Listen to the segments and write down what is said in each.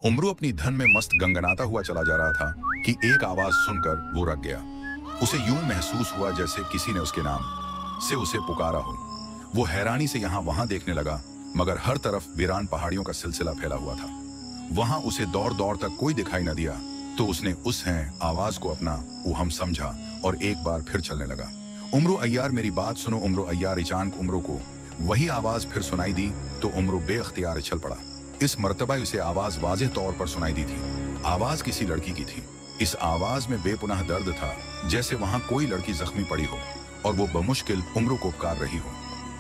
उमरू अपनी धन में मस्त गंगनाता हुआ चला जा रहा था कि एक आवाज सुनकर वो रुक गया। उसे यूं महसूस हुआ जैसे किसी ने उसके नाम से उसे पुकारा हो। वो हैरानी से यहाँ वहां देखने लगा, मगर हर तरफ वीरान पहाड़ियों का सिलसिला फैला हुआ था। वहां उसे दौड़ दौड़ तक कोई दिखाई न दिया, तो उसने उस हैं आवाज को अपना हम समझा और एक बार फिर चलने लगा। उमरू अय्यार, मेरी बात सुनो। उमरू अय्यार। अचानक उमरू को वही आवाज फिर सुनाई दी तो उमरू बेख्तियार चल पड़ा। इस मर्तबा उसे आवाज वाज़ेह तौर पर सुनाई दी थी। आवाज किसी लड़की की थी। इस आवाज में बेपुनाह दर्द था, जैसे वहां कोई लड़की जख्मी पड़ी हो और वो बमुश्किल उमरू को पुकार रही हो।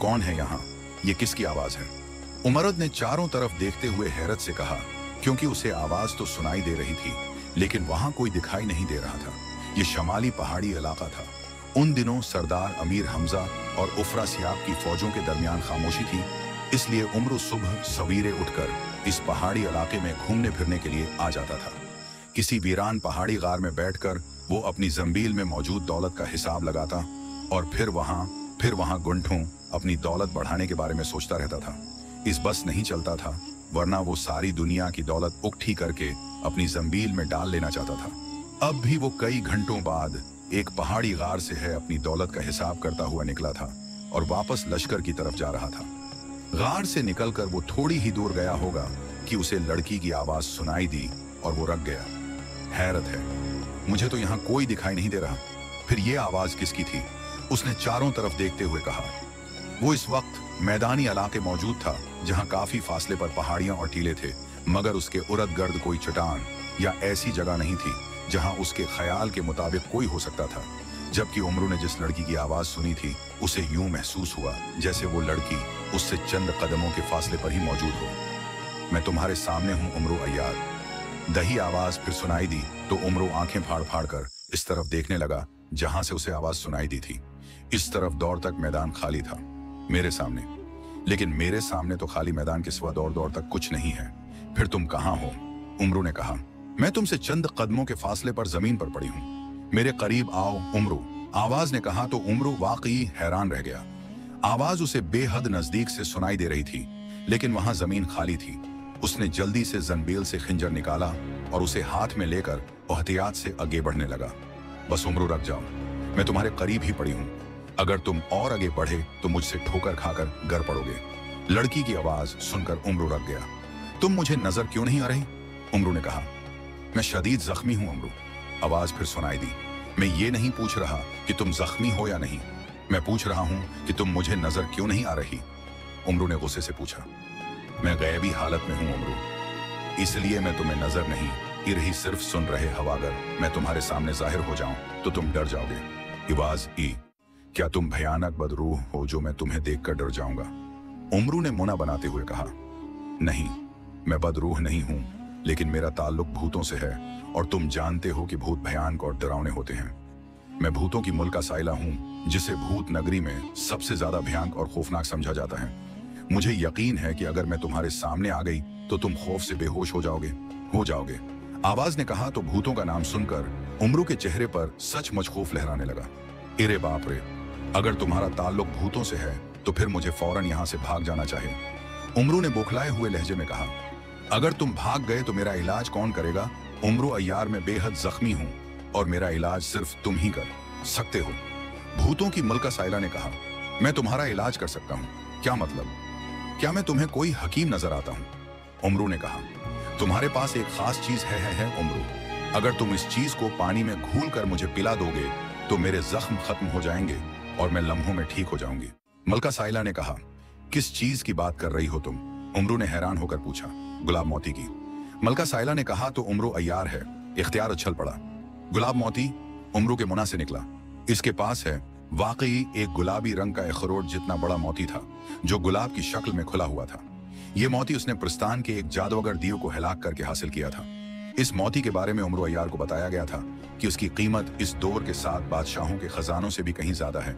कौन है यहाँ? ये किसकी आवाज है? उमरद ने चारों तरफ देखते हुए हैरत से कहा, क्योंकि उसे आवाज तो सुनाई दे रही थी लेकिन वहां कोई दिखाई नहीं दे रहा था। ये शमाली पहाड़ी इलाका था। उन दिनों सरदार अमीर हमजा और उफरा सियाब की फौजों के दरमियान खामोशी थी, इसलिए उमरू सुबह सवेरे उठकर इस पहाड़ी इलाके में घूमने फिरने के लिए आ जाता था। किसी वीरान पहाड़ी गार में बैठकर वो अपनी जंबील में मौजूद दौलत का हिसाब लगाता और फिर वहां गुंठों अपनी दौलत बढ़ाने के बारे में सोचता रहता था। इस बस नहीं चलता था, वरना वो सारी दुनिया की दौलत इकट्ठी करके अपनी जंबील में डाल लेना चाहता था। अब भी वो कई घंटों बाद एक पहाड़ी गार से है अपनी दौलत का हिसाब करता हुआ निकला था और वापस लश्कर की तरफ जा रहा था। गार से निकलकर वो थोड़ी ही दूर गया होगा कि उसे लड़की की आवाज सुनाई दी और वो रुक गया। हैरत है, मुझे तो यहाँ कोई दिखाई नहीं दे रहा, फिर ये आवाज किसकी थी? उसने चारों तरफ देखते हुए कहा। वो इस वक्त मैदानी इलाके मौजूद था जहाँ काफी फासले पर पहाड़ियां और टीले थे, मगर उसके उर्द गर्द कोई चट्टान या ऐसी जगह नहीं थी जहां उसके ख्याल के मुताबिक कोई हो सकता था। जबकि उमरू ने जिस लड़की की आवाज सुनी थी उसे यूं महसूस हुआ जैसे वो लड़की उससे चंद कदमों के फासले पर ही मौजूद हो। मैं तुम्हारे सामने हूं उमरू अय्यार। दही आवाज फिर सुनाई दी तो उमरू आंखें फाड़ फाड़ कर इस तरफ देखने लगा जहां से उसे आवाज सुनाई दी थी। इस तरफ दौड़ तक मैदान खाली था मेरे सामने, लेकिन मेरे सामने तो खाली मैदान के सिवा दौड़ दौड़ तक कुछ नहीं है। फिर तुम कहाँ हो? उमरू ने कहा। मैं तुमसे चंद कदमों के फासले पर जमीन पर पड़ी हूँ, मेरे करीब आओ उमरू, आवाज ने कहा तो उमरू वाकई हैरान रह गया। आवाज उसे बेहद नजदीक से सुनाई दे रही थी, लेकिन वहां जमीन खाली थी। उसने जल्दी से जंबील से खंजर निकाला और उसे हाथ में लेकर एहतियात से आगे बढ़ने लगा। बस उमरू रुक जाओ, मैं तुम्हारे करीब ही पड़ी हूँ। अगर तुम और आगे बढ़े तो मुझसे ठोकर खाकर गिर पड़ोगे। लड़की की आवाज सुनकर उमरू रुक गया। तुम मुझे नजर क्यों नहीं आ रही? उमरू ने कहा। मैं शदीद जख्मी हूं उमरू, आवाज फिर सुनाई दी। मैं ये नहीं पूछ रहा कि तुम जख्मी हो या नहीं, मैं पूछ रहा हूं कि तुम मुझे नजर क्यों नहीं आ रही? उमरू ने गुस्से से पूछा। मैं गैबी हालत में हूं उमरू, इसलिए मैं तुम्हें नजर नहीं, इरही सिर्फ सुन रहे हवा। अगर मैं तुम्हारे सामने जाहिर हो जाऊं तो तुम डर जाओगे। इवाज ई, क्या तुम भयानक बदरूह हो जो मैं तुम्हें देखकर डर जाऊंगा? उमरू ने मुना बनाते हुए कहा। नहीं, मैं बदरूह नहीं हूं, लेकिन मेरा ताल्लुक भूतों से है और तुम जानते हो कि भूत भयानक और डरावने होते हैं। मैं भूतों की मुल्का साइला हूं, जिसे भूत नगरी में सबसे ज्यादा भयानक और खौफनाक समझा जाता है। मुझे यकीन है कि अगर मैं तुम्हारे सामने आ गई तो तुम खौफ से बेहोश हो जाओगे। आवाज ने कहा तो भूतों का नाम सुनकर उमरू के चेहरे पर सचमुच खौफ लहराने लगा। इरे बाप रे, अगर तुम्हारा ताल्लुक भूतों से है तो फिर मुझे फौरन यहाँ से भाग जाना चाहिए। उमरू ने बौखलाए हुए लहजे में कहा। अगर तुम भाग गए तो मेरा इलाज कौन करेगा? उमरू अय्यार, मैं बेहद जख्मी हूँ और मेरा इलाज सिर्फ तुम ही कर सकते हो। भूतों की मलका साइला ने कहा। मैं तुम्हारा इलाज कर सकता हूँ? क्या मतलब? क्या मैं तुम्हें कोई हकीम नजर आता हूँ? उमरू ने कहा। तुम्हारे पास एक खास चीज है उमरू। अगर तुम इस चीज को पानी में घोल कर मुझे पिला दोगे तो मेरे जख्म खत्म हो जाएंगे और मैं लम्हों में ठीक हो जाऊंगी। मलका साइला ने कहा। किस चीज की बात कर रही हो तुम? उमरू ने हैरान होकर पूछा। गुलाब मोती की, मलका साइला ने कहा तो उमरू अय्यार है। इख्तियार उछल पड़ा। गुलाब मोती? उमरू के मुना से निकला। इसके पास है। वाकई एक गुलाबी रंग का अखरोट जितना बड़ा मोती था जो गुलाब की शक्ल में खुला हुआ था। यह मोती उसने प्रस्तान के एक जादूगर दीव को हिलाक करके हासिल किया था। इस मोती के बारे में उमरू अय्यार को बताया गया था कि उसकी कीमत इस दौर के 7 बादशाहों के खजानों से भी कहीं ज्यादा है,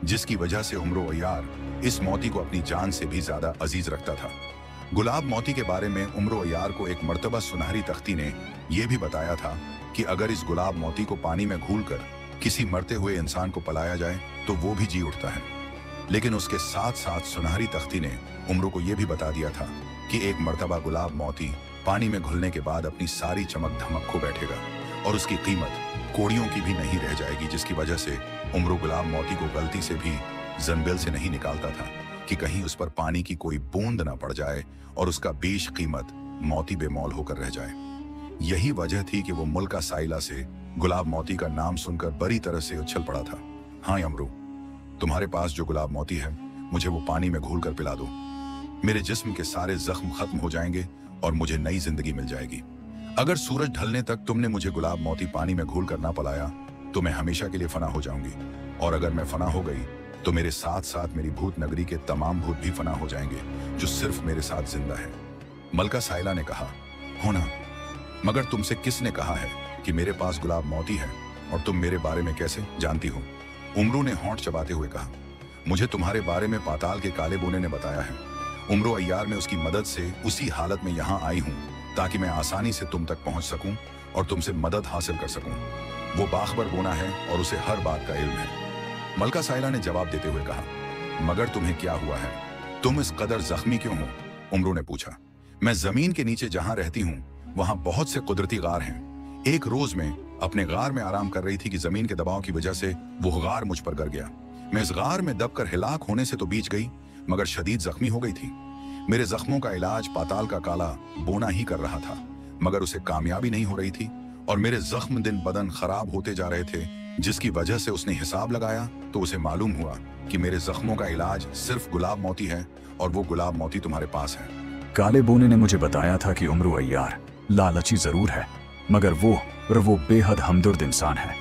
जिसकी वजह से उमरू अय्यार इस मोती को अपनी जान से भी ज्यादा अजीज रखता था। गुलाब मोती के बारे में उमरू अय्यार को एक मर्तबा सुनहरी तख्ती ने यह भी बताया था कि अगर इस गुलाब मोती को पानी में घोलकर किसी मरते हुए इंसान को पलाया जाए तो वो भी जी उठता है। लेकिन उसके साथ साथ सुनहरी तख्ती ने उमरू को यह भी बता दिया था कि एक मर्तबा गुलाब मोती पानी में घुलने के बाद अपनी सारी चमक धमक खो बैठेगा और उसकी कीमत कोड़ियों की भी नहीं रह जाएगी, जिसकी वजह से उमरू गुलाब मोती को गलती से भी जंबिल से नहीं निकालता था कि कहीं उस पर पानी की कोई बूंद ना पड़ जाए और उसका बेश कीमत मोती बेमौल होकर रह जाए। यही वजह थी कि वो मुल्का साइला से गुलाब मोती का नाम सुनकर बड़ी तरह से उछल पड़ा था। हाँ अमरू, तुम्हारे पास जो गुलाब मोती है मुझे वो पानी में घोल कर पिला दो। मेरे जिस्म के सारे जख्म खत्म हो जाएंगे और मुझे नई जिंदगी मिल जाएगी। अगर सूरज ढलने तक तुमने मुझे गुलाब मोती पानी में घोल कर ना पिलाया तो मैं हमेशा के लिए फना हो जाऊंगी, और अगर मैं फना हो गई तो मेरे साथ साथ मेरी भूत नगरी के तमाम भूत भी फना हो जाएंगे जो सिर्फ मेरे साथ जिंदा है। मलका साइला ने कहा, होना, मगर तुमसे किसने कहा है कि मेरे पास गुलाब मोती है और तुम मेरे बारे में कैसे जानती हो? उमरू ने होंठ चबाते हुए कहा, मुझे तुम्हारे बारे में पाताल के काले बोने ने बताया है। उमरू अय्यार, में उसकी मदद से उसी हालत में यहाँ आई हूँ ताकि मैं आसानी से तुम तक पहुंच सकूं और तुमसे मदद हासिल कर सकूं। वो बाखबर बोना है और उसे हर बात का इल्म है। मलका साइला ने जवाब देते हुए कहा, मगर तुम्हें क्या हुआ है? तुम इस कदर जख्मी क्यों हो? उमरू ने पूछा। मैं जमीन के नीचे जहां रहती हूँ वहां बहुत से कुदरती गार हैं। एक रोज मैं अपने गार में आराम कर रही थी कि जमीन के दबाव की वजह से वो गार मुझ पर गिर गया। मैं इस गार में दबकर हिलाक होने से तो बीच गई, मगर शदीद जख्मी हो गई थी। मेरे जख्मों का इलाज पाताल का काला बोना ही कर रहा था, मगर उसे कामयाबी नहीं हो रही थी और मेरे जख्म दिन बदन खराब होते जा रहे थे, जिसकी वजह से उसने हिसाब लगाया तो उसे मालूम हुआ कि मेरे जख्मों का इलाज सिर्फ गुलाब मोती है और वो गुलाब मोती तुम्हारे पास है। काले बोने ने मुझे बताया था कि उमरू अय्यार लालची जरूर है, मगर वो बेहद हमदर्द इंसान है।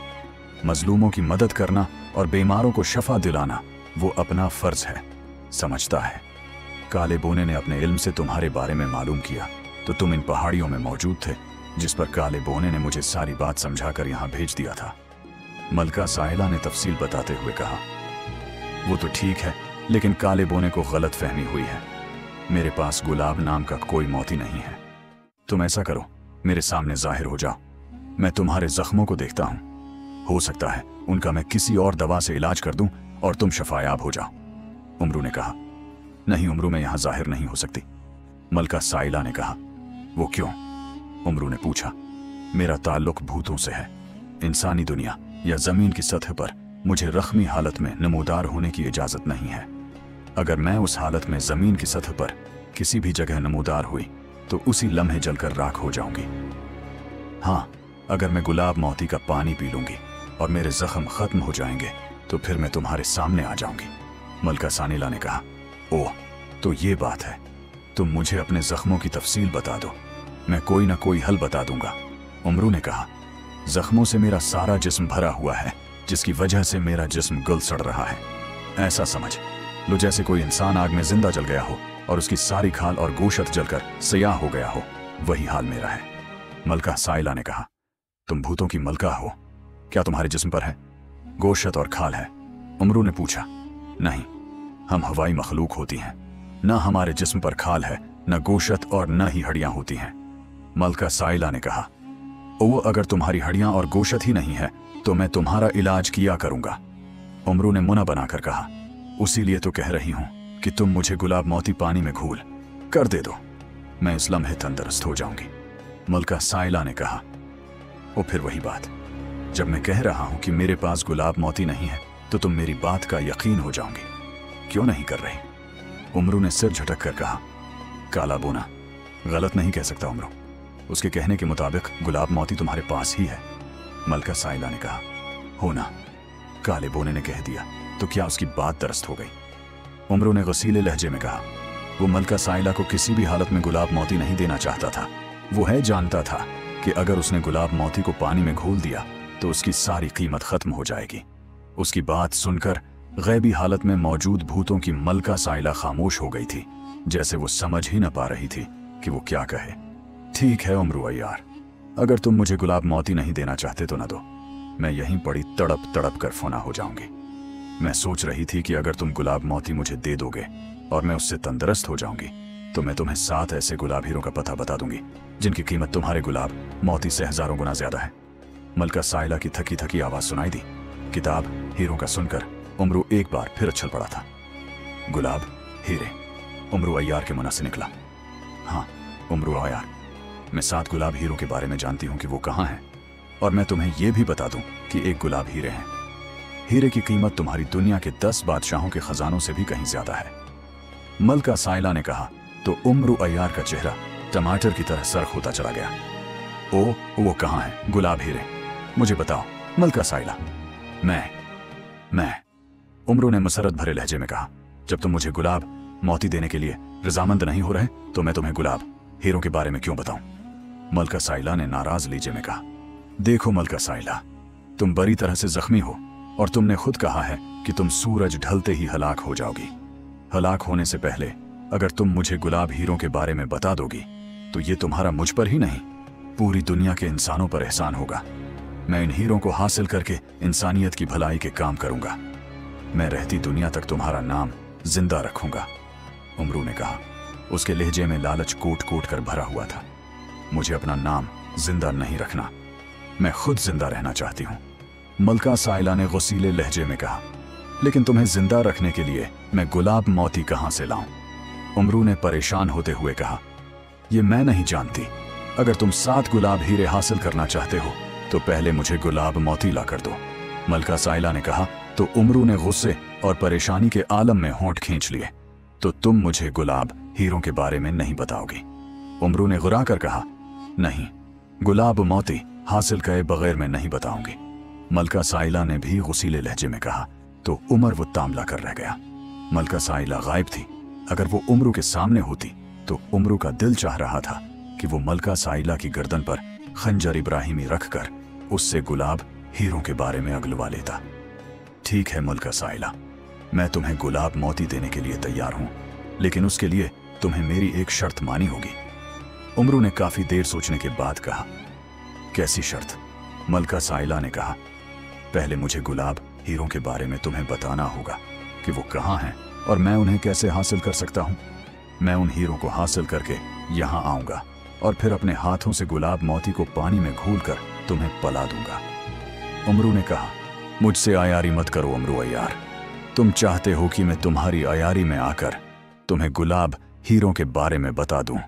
मजलूमों की मदद करना और बीमारों को शफा दिलाना वो अपना फर्ज है, समझता है। काले बोने ने अपने इल्म से तुम्हारे बारे में मालूम किया तो तुम इन पहाड़ियों में मौजूद थे, जिस पर काले बोने ने मुझे सारी बात समझाकर यहाँ भेज दिया था। मलका साहिला ने तफसील बताते हुए कहा, वो तो ठीक है, लेकिन काले बोने को गलत फहमी हुई है। मेरे पास गुलाब नाम का कोई मोती नहीं है। तुम ऐसा करो, मेरे सामने जाहिर हो जाओ, मैं तुम्हारे जख्मों को देखता हूँ। हो सकता है उनका मैं किसी और दवा से इलाज कर दूं और तुम शफायाब हो जाओ। उमरू ने कहा, नहीं उमरू, मैं यहां जाहिर नहीं हो सकती। मलका साइला ने कहा, वो क्यों? उमरू ने पूछा। मेरा ताल्लुक भूतों से है। इंसानी दुनिया या जमीन की सतह पर मुझे रख्मी हालत में नमूदार होने की इजाजत नहीं है। अगर मैं उस हालत में जमीन की सतह पर किसी भी जगह नमूदार हुई तो उसी लम्हे जलकर राख हो जाऊंगी। हाँ, अगर मैं गुलाब मोती का पानी पी लूंगी और मेरे जख्म खत्म हो जाएंगे तो फिर मैं तुम्हारे सामने आ जाऊंगी। मलका सानिला ने कहा, ओह, तो ये बात है। तुम मुझे अपने जख्मों की तफसील बता दो, मैं कोई ना कोई हल बता दूंगा। उमरू ने कहा, जख्मों से मेरा सारा जिस्म भरा हुआ है, जिसकी वजह से मेरा जिस्म गल सड़ रहा है। ऐसा समझ लो जैसे कोई इंसान आग में जिंदा जल गया हो और उसकी सारी खाल और गोशत जलकर सयाह हो गया हो, वही हाल मेरा है। मलका साइला ने कहा, तुम भूतों की मलका हो, क्या तुम्हारे जिस्म पर है गोशत और खाल है? उमरू ने पूछा। नहीं, हम हवाई मखलूक होती हैं, न हमारे जिस्म पर खाल है, न गोशत और न ही हड्डियां होती हैं। मलका साइला ने कहा, वो अगर तुम्हारी हड्डियां और गोशत ही नहीं है तो मैं तुम्हारा इलाज किया करूंगा। उमरू ने मुना बनाकर कहा, उसी लिए तो कह रही हूं कि तुम मुझे गुलाब मोती पानी में घोल कर दे दो, मैं इस लम्हे तंदुरुस्त हो जाऊंगी। मलका साइला ने कहा, वो फिर वही बात, जब मैं कह रहा हूं कि मेरे पास गुलाब मोती नहीं है तो तुम मेरी बात का यकीन हो जाओगे, क्यों नहीं कर रही? उमरू ने सिर झटक कर कहा, काला बोना गलत नहीं कह सकता उमरू, उसके कहने के मुताबिक गुलाब मोती तुम्हारे पास ही है। मलका साइला ने कहा, होना, काले बोने ने कह दिया तो क्या उसकी बात दरस्त हो गई? उमरू ने गसीले लहजे में कहा, वो मलका साइला को किसी भी हालत में गुलाब मोती नहीं देना चाहता था। वो है जानता था कि अगर उसने गुलाब मोती को पानी में घोल दिया तो उसकी सारी कीमत खत्म हो जाएगी। उसकी बात सुनकर गैबी हालत में मौजूद भूतों की मलका साइला खामोश हो गई थी, जैसे वो समझ ही न पा रही थी कि वो क्या कहे। ठीक है उमरू अय्यार, अगर तुम मुझे गुलाब मोती नहीं देना चाहते तो न दो, मैं यहीं पड़ी तड़प तड़प कर फना हो जाऊंगी। मैं सोच रही थी कि अगर तुम गुलाब मोती मुझे दे दोगे और मैं उससे तंदुरुस्त हो जाऊंगी तो मैं तुम्हें 7 ऐसे गुलाब हीरों का पता बता दूंगी जिनकी कीमत तुम्हारे गुलाब मोती से हजारों गुना ज्यादा है। मलका साइला की थकी थकी आवाज सुनाई दी। किताब हीरों का सुनकर उमरू एक बार फिर उछल पड़ा था। गुलाब हीरे, उमरू अय्यार के मुंह से निकला। हाँ उमरू अय्यार, मैं 7 गुलाब हीरों के बारे में जानती हूँ कि वो कहाँ हैं, और मैं तुम्हें यह भी बता दूं कि 1 गुलाब हीरे हैं। हीरे की कीमत तुम्हारी दुनिया के 10 बादशाहों के खजानों से भी कहीं ज्यादा है। मलका साइला ने कहा तो उम्र अय्यार का चेहरा टमाटर की तरह सर्ख होता चला गया। ओ, वो कहाँ है गुलाब हीरे, मुझे बताओ मलका साइला। मैं उम्र ने मसरत भरे लहजे में कहा, जब तुम मुझे गुलाब मोती देने के लिए रजामंद नहीं हो रहे तो मैं तुम्हें गुलाब हीरों के बारे में क्यों बताऊं? मलका साइला ने नाराज लहजे में कहा, देखो मलका साइला, तुम बुरी तरह से जख्मी हो और तुमने खुद कहा है कि तुम सूरज ढलते ही हलाक हो जाओगी। हलाक होने से पहले अगर तुम मुझे गुलाब हीरों के बारे में बता दोगी तो ये तुम्हारा मुझ पर ही नहीं, पूरी दुनिया के इंसानों पर एहसान होगा। मैं इन हीरों को हासिल करके इंसानियत की भलाई के काम करूंगा। मैं रहती दुनिया तक तुम्हारा नाम जिंदा रखूंगा। उम्रू ने कहा। उसके लहजे में लालच कोट कोट कर भरा हुआ था। मुझे अपना नाम जिंदा नहीं रखना, मैं खुद जिंदा रहना चाहती हूं। मलका साइला ने गुस्सीले लहजे में कहा, लेकिन तुम्हें जिंदा रखने के लिए मैं गुलाब मोती कहां से लाऊं? उम्रू ने परेशान होते हुए कहा, यह मैं नहीं जानती। अगर तुम 7 गुलाब हीरे हासिल करना चाहते हो तो पहले मुझे गुलाब मोती ला कर दो। मलका साइला ने कहा तो उम्रू ने गुस्से और परेशानी के आलम में होंठ खींच लिए, तो तुम मुझे गुलाब हीरों के बारे में नहीं बताओगी? उम्रू ने गुर्रा कर कहा, नहीं, गुलाब मोती हासिल किए बगैर मैं नहीं बताऊंगी। मलका साइला ने भी गुस्सीले लहजे में कहा तो उमर वो तांबला कर रह गया। मलका साइला गायब थी। अगर वो उम्रू के सामने होती तो उम्रू का दिल चाह रहा था कि वो मलका साइला की गर्दन पर खंजर इब्राहिमी रखकर उससे गुलाब हीरों के बारे में अगलवा लेता। ठीक है मलका साइला, मैं तुम्हें गुलाब मोती देने के लिए तैयार हूं, लेकिन उसके लिए तुम्हें मेरी एक शर्त मानी होगी। उम्रू ने काफी देर सोचने के बाद कहा, कैसी शर्त? मलका साइला ने कहा, पहले मुझे गुलाब हीरों के बारे में तुम्हें बताना होगा कि वो कहाँ हैं और मैं उन्हें कैसे हासिल कर सकता हूं। मैं उन हीरों को हासिल करके यहां आऊंगा और फिर अपने हाथों से गुलाब मोती को पानी में घोलकर तुम्हें पला दूंगा। उम्रू ने कहा, मुझसे आयारी मत करो उम्रू अय्यार। तुम चाहते हो कि मैं तुम्हारी आयारी में आकर तुम्हें गुलाब हीरों के बारे में बता दूं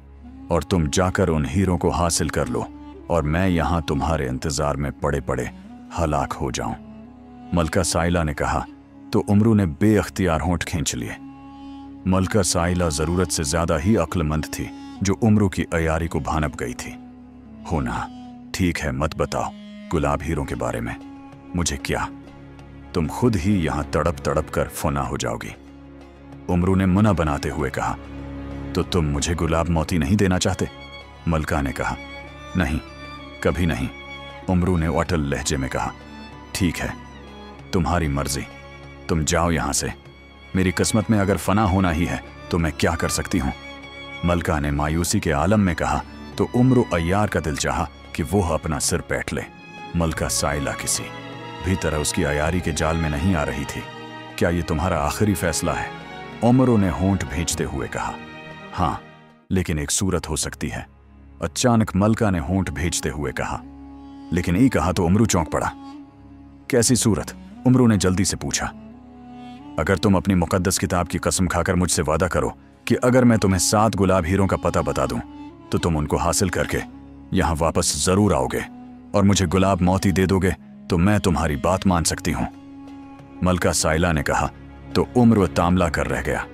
और तुम जाकर उन हीरों को हासिल कर लो और मैं यहां तुम्हारे इंतजार में पड़े पड़े हलाक हो जाऊं। मलका साइला ने कहा तो उम्रू ने बेअख्तियार होंठ खींच लिए। मलका साइला जरूरत से ज्यादा ही अक्लमंद थी जो उम्रू की अयारी को भानप गई थी। होना ठीक है, मत बताओ गुलाब हीरों के बारे में। मुझे क्या, तुम खुद ही यहां तड़प तड़प कर फना हो जाओगी। उम्रू ने मुना बनाते हुए कहा, तो तुम मुझे गुलाब मोती नहीं देना चाहते? मलका ने कहा, नहीं, कभी नहीं। उम्रू ने अटल लहजे में कहा, ठीक है, तुम्हारी मर्जी, तुम जाओ यहां से। मेरी किस्मत में अगर फना होना ही है तो मैं क्या कर सकती हूं? मलका ने मायूसी के आलम में कहा तो उम्रू अय्यार का दिल चाहा कि वो अपना सिर पैट ले। मलका साइला किसी भी तरह उसकी अयारी के जाल में नहीं आ रही थी। क्या ये तुम्हारा आखिरी फैसला है? उम्रू ने होंठ भींचते हुए कहा, हाँ, लेकिन एक सूरत हो सकती है। अचानक मलका ने होंठ भींचते हुए कहा, लेकिन ये कहा तो उम्रू चौंक पड़ा। कैसी सूरत? उम्रू ने जल्दी से पूछा। अगर तुम अपनी मुकद्दस किताब की कसम खाकर मुझसे वादा करो कि अगर मैं तुम्हें 7 गुलाब हीरों का पता बता दूं तो तुम उनको हासिल करके यहां वापस जरूर आओगे और मुझे गुलाब मोती दे दोगे तो मैं तुम्हारी बात मान सकती हूं। मलका साइला ने कहा तो उम्र तांबला कर रह गया।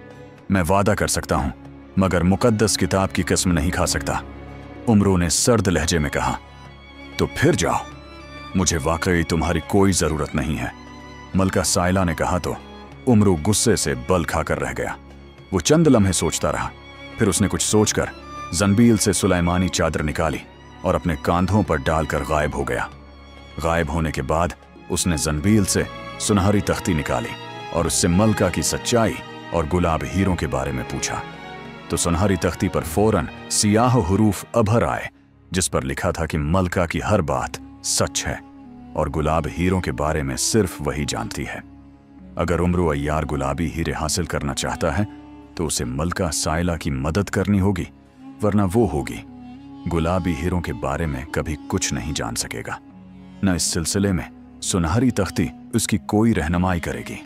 मैं वादा कर सकता हूं मगर मुकद्दस किताब की कसम नहीं खा सकता। उम्रू ने सर्द लहजे में कहा, तो फिर जाओ, मुझे वाकई तुम्हारी कोई जरूरत नहीं है। मलका साइला ने कहा तो उम्रू गुस्से से बल खाकर रह गया। वो चंद लम्हे सोचता रहा, फिर उसने कुछ सोचकर जंबील से सुलेमानी चादर निकाली और अपने कांधों पर डालकर गायब हो गया। गायब होने के बाद उसने जंबील से सुनहरी तख्ती निकाली और उससे मलका की सच्चाई और गुलाब हीरों के बारे में पूछा। तो सुनहरी तख्ती पर फौरन सियाह हुरूफ अभर आए जिस पर लिखा था कि मलका की हर बात सच है और गुलाब हीरों के बारे में सिर्फ वही जानती है। अगर उम्रू अय्यार गुलाबी हीरे हासिल करना चाहता है तो उसे मलका साइला की मदद करनी होगी, वरना वो होगी गुलाबी हीरों के बारे में कभी कुछ नहीं जान सकेगा। न इस सिलसिले में सुनहरी तख्ती उसकी कोई रहनुमाई करेगी।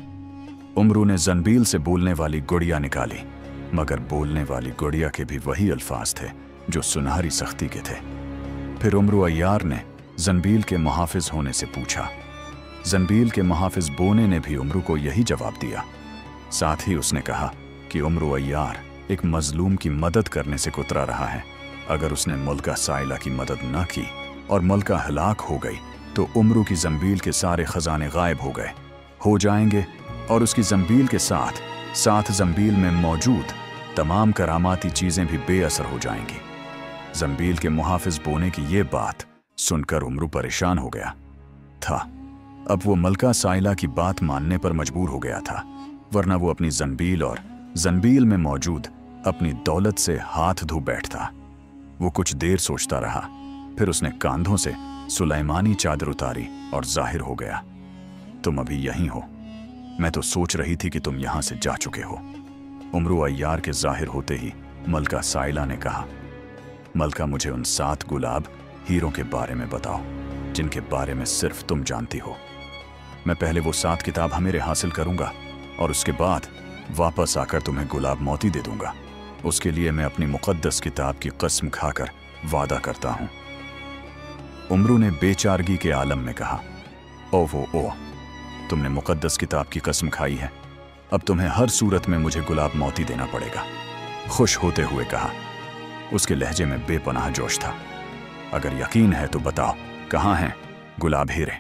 उम्रू ने जंबील से बोलने वाली गुड़िया निकाली, मगर बोलने वाली गुड़िया के भी वही अल्फाज थे जो सुनहरी सख्ती के थे। फिर उमरू अय्यार ने जंबील के मुहाफिज होने से पूछा। जंबील के मुहाफिज बोने ने भी उमरू को यही जवाब दिया। साथ ही उसने कहा कि उमरू अय्यार एक मजलूम की मदद करने से कुतरा रहा है। अगर उसने मुल्का साइला की मदद न की और मुल्का हलाक हो गई तो उमरू की जंबील के सारे खजाने गायब हो जाएंगे और उसकी जंबील के साथ जंबील में मौजूद तमाम करामाती चीजें भी बेअसर हो जाएंगी। जंबील के मुहाफिज बोने की ये बात सुनकर उमरू परेशान हो गया था। अब वो मलका साइला की बात मानने पर मजबूर हो गया था, वरना वो अपनी जंबील और जंबील में मौजूद अपनी दौलत से हाथ धो बैठता। वो कुछ देर सोचता रहा, फिर उसने कांधों से सुलेमानी चादर उतारी और जाहिर हो गया। तुम अभी यहीं हो? मैं तो सोच रही थी कि तुम यहां से जा चुके हो। उमरू अय्यार के जाहिर होते ही मलका साइला ने कहा, मलका मुझे उन 7 गुलाब हीरों के बारे में बताओ जिनके बारे में सिर्फ तुम जानती हो। मैं पहले वो 7 किताब हमेरे हासिल करूंगा और उसके बाद वापस आकर तुम्हें गुलाब मोती दे दूंगा। उसके लिए मैं अपनी मुकद्दस किताब की कसम खाकर वादा करता हूं। उमरू ने बेचारगी के आलम में कहा, ओ तुमने मुकद्दस किताब की कसम खाई है, अब तुम्हें हर सूरत में मुझे गुलाब मोती देना पड़ेगा। खुश होते हुए कहा। उसके लहजे में बेपनाह जोश था। अगर यकीन है तो बताओ, कहां हैं गुलाब हीरे?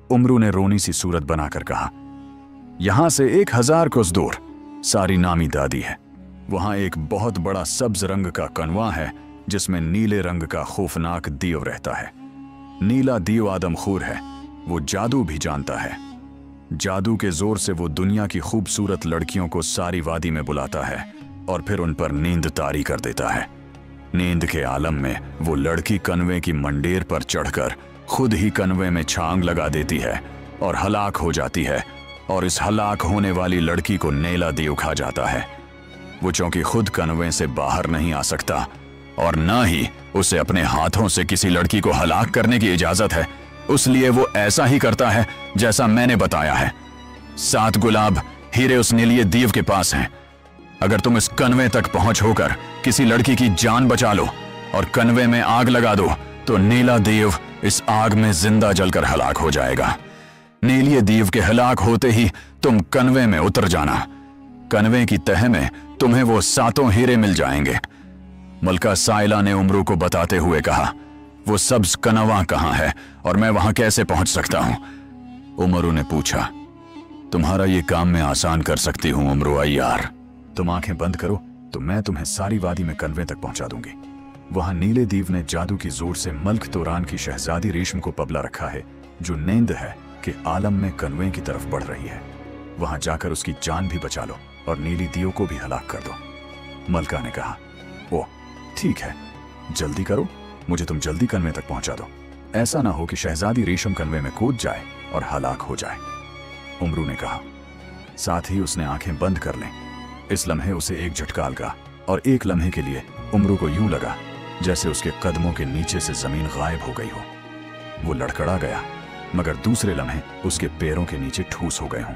उमरू ने रोनी सी सूरत बनाकर कहा, यहां से 1000 कोस दूर सारी नामी दादी है। वहां एक बहुत बड़ा सब्ज रंग का कनवा है जिसमें नीले रंग का खौफनाक दीव रहता है। नीला दीव आदमखोर है, वो जादू भी जानता है। जादू के जोर से वो दुनिया की खूबसूरत लड़कियों को सारी वादी में बुलाता है और फिर उन पर नींद तारी कर देता है। नींद के आलम में वो लड़की कनवे की मंडेर पर चढ़कर खुद ही कनवे में छांग लगा देती है और हलाक हो जाती है, और इस हलाक होने वाली लड़की को नेला दीव खा जाता है। वो चूंकि खुद कनवे से बाहर नहीं आ सकता और न ही उसे अपने हाथों से किसी लड़की को हलाक करने की इजाजत है, उसलिए वो ऐसा ही करता है जैसा मैंने बताया है। 7 गुलाब हीरे उस नीलिये दीव के पास हैं। अगर तुम इस कनवे तक पहुंच होकर किसी लड़की की जान बचा लो और कनवे में आग लगा दो तो नीला दीव इस आग में जिंदा जलकर हलाक हो जाएगा। नीलिये दीव के हलाक होते ही तुम कनवे में उतर जाना। कनवे की तह में तुम्हें वो 7 हीरे मिल जाएंगे। मलका साइला ने उमरू को बताते हुए कहा, वो सब्ज कनवा कहां है और मैं वहां कैसे पहुंच सकता हूं? उमरू ने पूछा, तुम्हारा ये काम मैं आसान कर सकती हूं उमरू अय्यार। तुम आंखें बंद करो तो मैं तुम्हें सारी वादी में कनवे तक पहुंचा दूंगी। वहां नीले दीव ने जादू की जोर से मल्क तोरान की शहजादी रेशम को पबला रखा है, जो नींद है कि आलम में कनवे की तरफ बढ़ रही है। वहां जाकर उसकी जान भी बचा लो और नीली दीव को भी हलाक कर दो। मलका ने कहा, ओ ठीक है, जल्दी करो, मुझे तुम जल्दी कनवे तक पहुंचा दो। ऐसा ना हो कि शहजादी रेशम कनवे में कूद जाए और हलाक हो जाए। उमरू ने कहा। साथ ही उसने आंखें बंद कर लें। इस लम्हे उसे एक झटका लगा और एक लम्हे के लिए उमरू को यूं लगा जैसे उसके कदमों के नीचे से जमीन गायब हो गई हो। वो लड़खड़ा गया, मगर दूसरे लम्हे उसके पैरों के नीचे ठूस हो गए हों।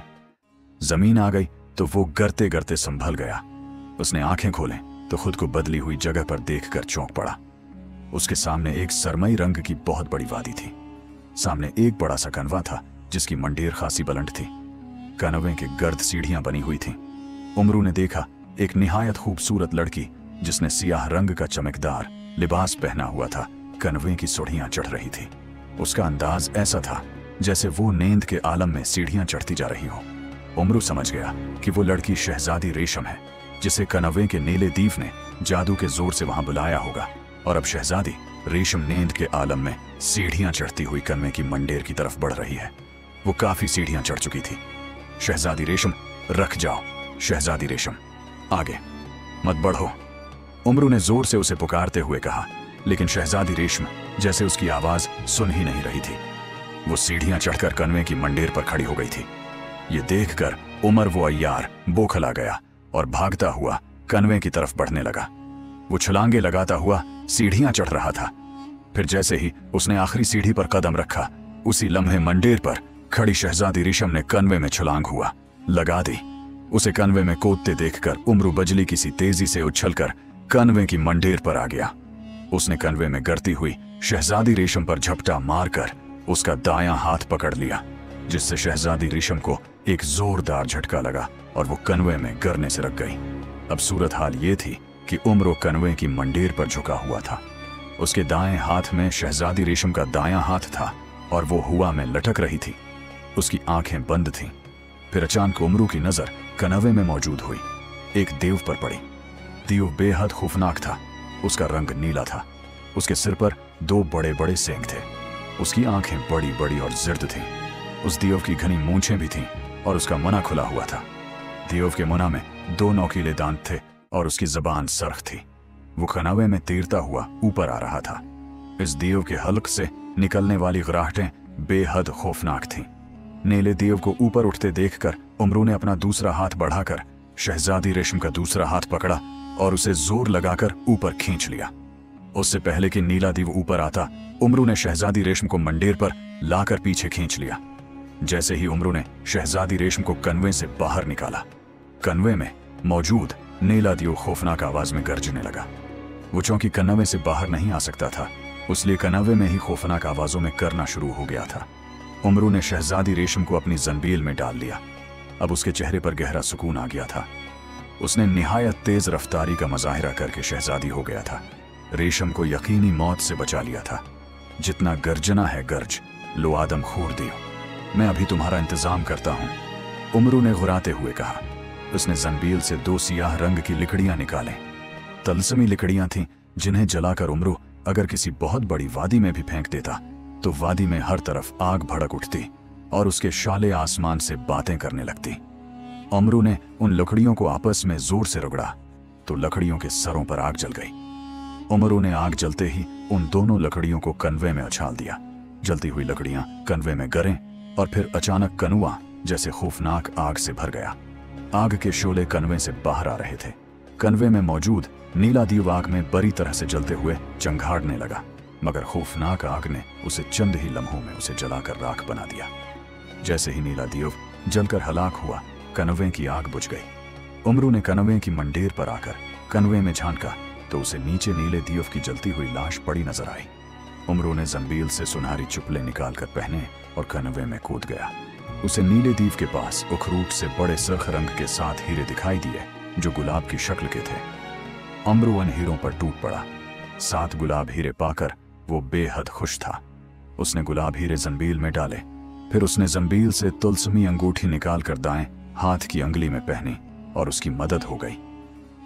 जमीन आ गई तो वो गिरते गिरते संभल गया। उसने आंखें खोलें तो खुद को बदली हुई जगह पर देखकर चौंक पड़ा। उसके सामने एक सरमई रंग की बहुत बड़ी वादी थी। सामने एक बड़ा सा कनवा था जिसकी मंडेर खासी बुलंद थी। कनवे के गर्द सीढ़ियां बनी हुई थीं। उमरू ने देखा एक निहायत खूबसूरत लड़की जिसने सियाह रंग का चमकदार लिबास पहना हुआ था, कनवे की सीढ़ियां चढ़ रही थी। उसका अंदाज ऐसा था जैसे वो नींद के आलम में सीढ़ियां चढ़ती जा रही हो। उमरू समझ गया कि वो लड़की शहजादी रेशम है, जिसे कनवे के नीले दीव ने जादू के जोर से वहां बुलाया होगा, और अब शहजादी रेशम नींद के आलम में सीढ़ियां चढ़ती हुई कनवे की मंडेर की तरफ बढ़ रही है। वो काफी सीढ़ियां चढ़ चुकी थी। शहजादी रेशम, रख जाओ। शहजादी रेशम, आगे मत बढ़ो। उमरू ने जोर से उसे पुकारते हुए कहा, लेकिन शहजादी रेशम जैसे उसकी आवाज सुन ही नहीं रही थी। वो सीढ़ियां चढ़कर कनवे की मंडेर पर खड़ी हो गई थी। ये देखकर उमर वो अय्यार बौखला गया और भागता हुआ कनवे की तरफ बढ़ने लगा। वो छलांगे लगाता हुआ सीढ़ियां चढ़ रहा था। फिर जैसे ही उसने आखिरी सीढ़ी पर कदम रखा, उसी लम्हे मंडेर पर खड़ी शहजादी रेशम ने कनवे में छलांग हुआ लगा दी। उसे कनवे में कूदते देखकर उमरू बजली की सी तेजी से उछलकर कनवे की मंडेर पर आ गया। उसने कनवे में गिरती हुई शहजादी रेशम पर झपटा मारकर उसका दायां हाथ पकड़ लिया, जिससे शहजादी रेशम को एक जोरदार झटका लगा और वो कनवे में गिरने से रक गई। अब सूरत हाल ये थी कि उम्र कनवे की मंडेर पर झुका हुआ था। उसके दाएं हाथ में शहजादी रेशम का दायां हाथ था और वो हवा में लटक रही थी। उसकी आंखें बंद थीं। फिर अचानक उमरू की नजर कनवे में मौजूद हुई एक देव पर पड़ी। देव बेहद खौफनाक था। उसका रंग नीला था। उसके सिर पर 2 बड़े बड़े सींग थे। उसकी आंखें बड़ी बड़ी और जिर्द थीं। उस देव की घनी मूंछें भी थीं और उसका मुंह खुला हुआ था। देव के मुंह में 2 नोकीले दांत थे और उसकी जबान सरख थी। वो कनवे में तैरता हुआ ऊपर आ रहा था। इस देव के हल्क से निकलने वाली गराहटें बेहद खौफनाक थीं। नीले देव को ऊपर उठते देखकर उमरू ने अपना दूसरा हाथ बढ़ाकर शहजादी रेशम का दूसरा हाथ पकड़ा और उसे जोर लगाकर ऊपर खींच लिया। उससे पहले कि नीला देव ऊपर आता, उमरू ने शहजादी रेशम को मंडेर पर लाकर पीछे खींच लिया। जैसे ही उमरू ने शहजादी रेशम को कनवे से बाहर निकाला, कनवे में मौजूद नीला देव खौफनाक आवाज में गरजने लगा। वो चौंकि कनवे से बाहर नहीं आ सकता था, इसलिए कनवे में ही खौफनाक आवाजों में करना शुरू हो गया था। उमरू ने शहजादी रेशम को अपनी जंबील में डाल लिया। अब उसके चेहरे पर गहरा सुकून आ गया था। उसने निहायत तेज रफ्तारी का मुजाहिरा करके शहजादी हो गया था। रेशम को यकीनी मौत से बचा लिया था। जितना गर्जना है गर्ज, लो आदम खोर दियो, मैं अभी तुम्हारा इंतजाम करता हूं, उमरू ने घुराते हुए कहा। उसने जंबील से 2 सियाह रंग की लकड़ियां निकालें। तलसमी लकड़ियां थीं जिन्हें जलाकर उमरू अगर किसी बहुत बड़ी वादी में भी फेंक देता तो वादी में हर तरफ आग भड़क उठती और उसके शाले आसमान से बातें करने लगती। उमरू ने उन लकड़ियों को आपस में जोर से रगड़ा तो लकड़ियों के सरों पर आग जल गई। उमरू ने आग जलते ही उन दोनों लकड़ियों को कनवे में उछाल दिया। जलती हुई लकड़ियां कनवे में गिरें और फिर अचानक कनुआ जैसे खौफनाक आग से भर गया। आग के शोले कनवे से बाहर आ रहे थे। कनवे में मौजूद नीला दीव आग में बड़ी तरह से जलते हुए चंगाड़ने लगा, मगर खौफनाक आग ने उसे चंद ही लम्हों में उसे जलाकर राख बना दिया। जैसे ही नीला दीव जलकर हलाक हुआ, कनवे की आग बुझ गई। उमरू ने कनवे की मंडेर पर आकर कनवे में झांका तो उसे नीचे नीले दीव की जलती हुई लाश पड़ी नजर आई। उमरू ने जंबील से सुनहरी चुपले निकालकर पहने और कनवे में कूद गया। उसे नीले दीव के पास उखरूट से बड़े सरख रंग के 7 हीरे दिखाई दिए जो गुलाब की शक्ल के थे। उमरू उन हीरों पर टूट पड़ा। 7 गुलाब हीरे पाकर वो बेहद खुश था। उसने गुलाब हीरे जंबील में डाले। फिर उसने जंबील से तुलसमी अंगूठी निकालकर दाएं हाथ की अंगुली में पहनी और उसकी मदद हो गई।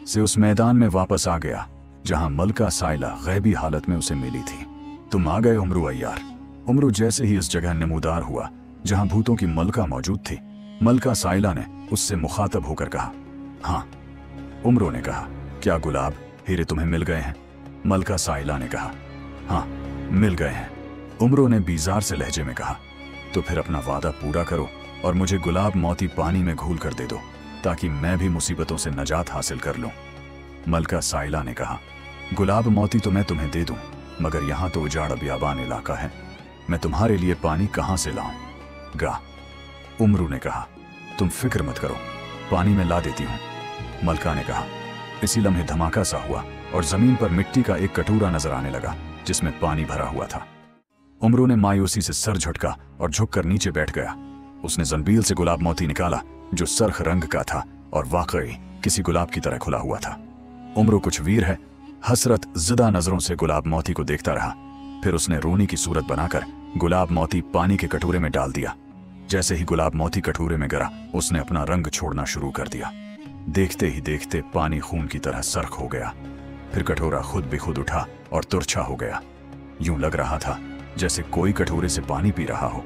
से उस मैदान में वापस आ गया जहां मलका साइला गैबी हालत में उसे मिली थी। तुम आ गए उमरू अय्यार। उमरू जैसे ही इस जगह नमूदार हुआ जहां भूतों की मलका मौजूद थी, मलका साइला ने उससे मुखातब होकर कहा, हाँ। उमरू ने कहा, क्या गुलाब हीरे तुम्हें मिल गए हैं? मलका साइला ने कहा, हाँ, मिल गए हैं। उमरू ने बीजार से लहजे में कहा, तो फिर अपना वादा पूरा करो और मुझे गुलाब मोती पानी में घोल कर दे दो ताकि मैं भी मुसीबतों से नजात हासिल कर लूं। मलका साइला ने कहा, गुलाब मोती तो मैं तुम्हें दे दूं, मगर यहां तो उजाड़ बियाबान इलाका है, मैं तुम्हारे लिए पानी कहां से लाऊं? गा। उमरू ने कहा, तुम फिक्र मत करो, पानी में ला देती हूं। मलका ने कहा। इसी लम्हे धमाका सा हुआ और जमीन पर मिट्टी का एक कटोरा नजर आने लगा जिसमें पानी भरा हुआ था। उमरू ने मायूसी से सर झटका और झुककर नीचे बैठ गया। उसने जंबील से गुलाब मोती निकाला जो सरख रंग का था और वाकई किसी गुलाब की तरह खुला हुआ था। उमरू कुछ वीर है, हसरत ज़दा नजरों से गुलाब मोती को देखता रहा। फिर उसने रोनी की सूरत बनाकर गुलाब मोती पानी के कटोरे में डाल दिया। जैसे ही गुलाब मोती कटोरे में गिरा, उसने अपना रंग छोड़ना शुरू कर दिया। देखते ही देखते पानी खून की तरह सर्ख हो गया। फिर कटोरा खुद भी खुद उठा और तुरछा हो गया। यूं लग रहा था जैसे कोई कटोरे से पानी पी रहा हो।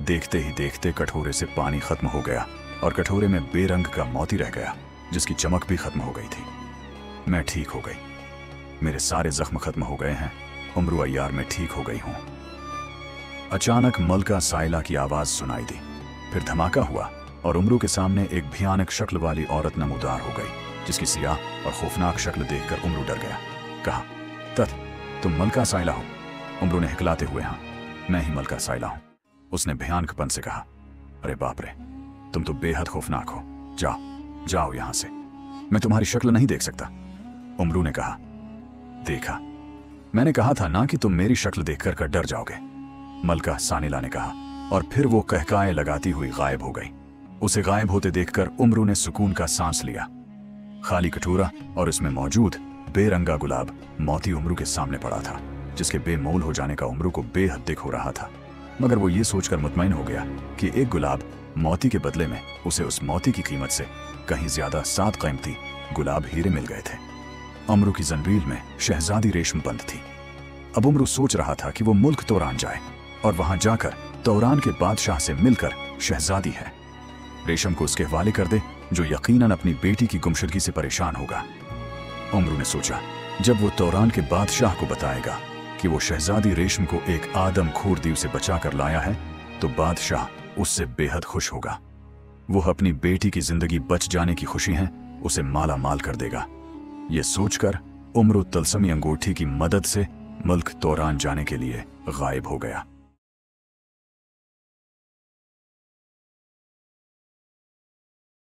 देखते ही देखते कटोरे से पानी खत्म हो गया और कटोरे में बेरंग का मोती रह गया जिसकी चमक भी खत्म हो गई थी। मैं ठीक हो गई, मेरे सारे जख्म खत्म हो गए हैं, उमरू अय्यार में ठीक हो गई हूं। अचानक मलका साइला की आवाज सुनाई दी। फिर धमाका हुआ और उमरू के सामने एक भयानक शक्ल वाली औरत नमूदार हो गई जिसकी सियाह और खौफनाक शक्ल देखकर उमरू डर गया। कहा, तत तुम मलका साइला हो? उमरू ने हिकलाते हुए, हाँ, मैं ही मलका साइला हूं। उसने भयानकपन से कहा, अरे बाप रे, तुम तो बेहद खौफनाक हो, जाओ जाओ यहां से, मैं तुम्हारी शक्ल नहीं देख सकता। उमरू ने कहा, देखा, मैंने कहा था ना कि तुम मेरी शक्ल देखकर कर डर जाओगे, मलका सानिला ने कहा, और फिर वो कहकाए लगाती हुई गायब हो गई। उसे गायब होते देखकर उमरू ने सुकून का सांस लिया। खाली कटोरा और इसमें मौजूद बेरंगा गुलाब मोती उमरू के सामने पड़ा था, जिसके बेमोल हो जाने का उमरू को बेहद दिख हो रहा था। मगर वो ये सोचकर मुतमईन हो गया कि एक गुलाब मोती के बदले में उसे उस मोती की कीमत से कहीं ज्यादा 7 कीमती गुलाब हीरे मिल गए थे। उमरू की जंजीर में शहजादी रेशम बंद थी। अब उमरू सोच रहा था कि वो मुल्क तौरान जाए और वहां जाकर तौरान के बादशाह से मिलकर शहजादी है रेशम को उसके हवाले कर दे, जो यकीनन अपनी बेटी की गुमशुदगी से परेशान होगा। उमरू ने सोचा, जब वो तौरान के बादशाह को बताएगा कि वो शहजादी रेशम को एक आदमखोर दीव से बचाकर लाया है, तो बादशाह उससे बेहद खुश होगा। वो अपनी बेटी की जिंदगी बच जाने की खुशी है उसे माला माल कर देगा। ये सोचकर उमरू तलसमी अंगूठी की मदद से मुल्क तौरान जाने के लिए गायब हो गया।